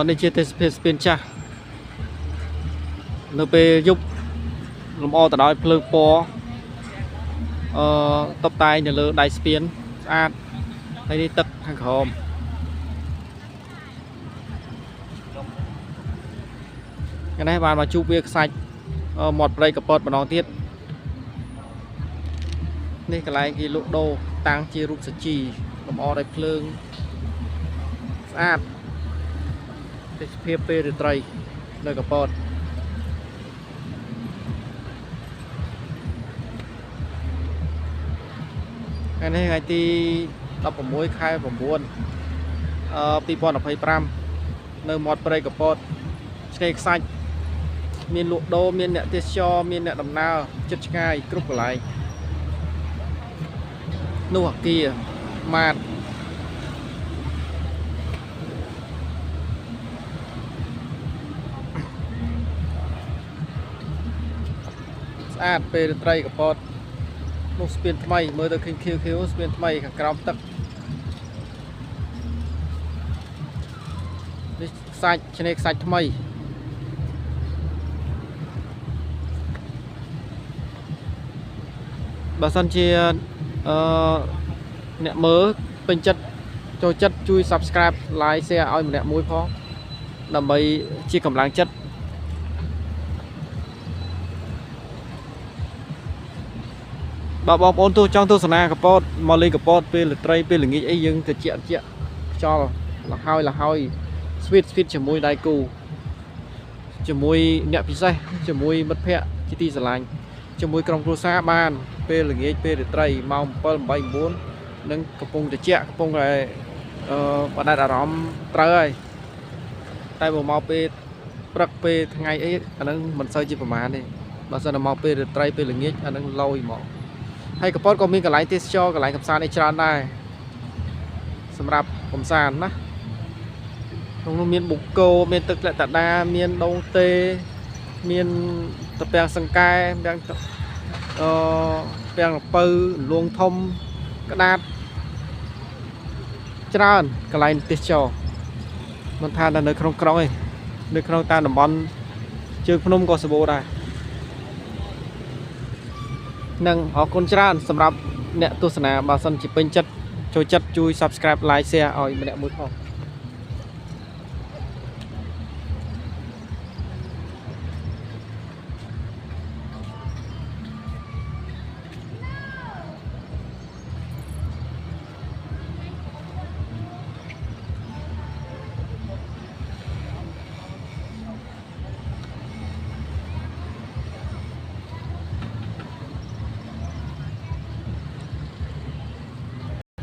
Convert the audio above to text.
នេះជាទេសភាពស្ពានចាស់នៅពេលយប់លំអទៅដោយភ្លើងពណ៌តបតែងនៅលើដៃស្ពានស្អាតហើយនេះទឹកខាងក្រោមថ្ងៃនេះបានមកជួបវាខ្សាច់មាត់ព្រៃកពតម្ដងទៀតនេះកន្លែងគេលក់ដូរតាំងជារូបសាជីលំអដោយភ្លើងស្អាតទេសភាពពេលរាត្រីនៅកពតថ្ងៃនេះថ្ងៃទី16 ខែ 9 2025នៅមាត់ព្រៃកពតឆ្នេរខ្សាច់មានលក់ដូរមានអ្នកទេសចរមានអ្នកដំណើរចិត្តឆ្ងាយគ្រប់កន្លែងនោះអាគារម៉ាតស្អាតពេលរាត្រីកពតនោះស្ពានថ្មីមើលទៅឃើញខៀវស្ពានថ្មីខាងក្រោមទឹកនេះខ្សាច់ឆ្នេរខ្សាច់ថ្មីបើសិនជាអ្នកមើលពេញចិត្តចូលចិត្តជួយ Subscribe Like Share ឲ្យម្នាក់មួយផងដើម្បីជាកម្លាំងចិត្តបើបងប្អូនចង់ទស្សនាកពតមកលេងកពតពេលរាត្រីពេលល្ងាចអីយើងទៅជាខ្យល់លហើយស្វីតជាមួយដៃគូជាមួយអ្នកពិសេសជាមួយមិត្តភ័ក្តិជាទីស្រឡាញ់ជាមួយក្រុមគ្រួសារបានពេលល្ងាចពេលរាត្រីម៉ោង 7 8 9នឹងកំពុងត្រជាក់កំពុងតែបដាច់អារម្មណ៍ត្រូវហើយតែបើមកពេលព្រឹកពេលថ្ងៃអីអានឹងមិនសូវជាប្រមាណទេបើសិនតែមកពេលរាត្រីពេលល្ងាចអានឹងឡយមកហើយកពតក៏មានកន្លែងទេសចរកន្លែងកំសាន្តឯច្រើនដែរសម្រាប់កំសាន្តណាក្នុងនោះមានបុកគោមានទឹកលក្ខតាដាមានដងទេមានតពាំងសង្កែពាំងពៅលួងធំក្តាតច្រើនកន្លែងទេសចរមិនថាតែនៅក្នុងក្រុងទេនៅក្នុងតាមតំបន់ជើងភ្នំក៏សម្បូរដែរនឹងអរគុណច្រើនសម្រាប់អ្នកទស្សនាបើសិនជាពេញចិត្តចូលចិត្តជួយ Subscribe Like Share ឲ្យម្នាក់មួយផង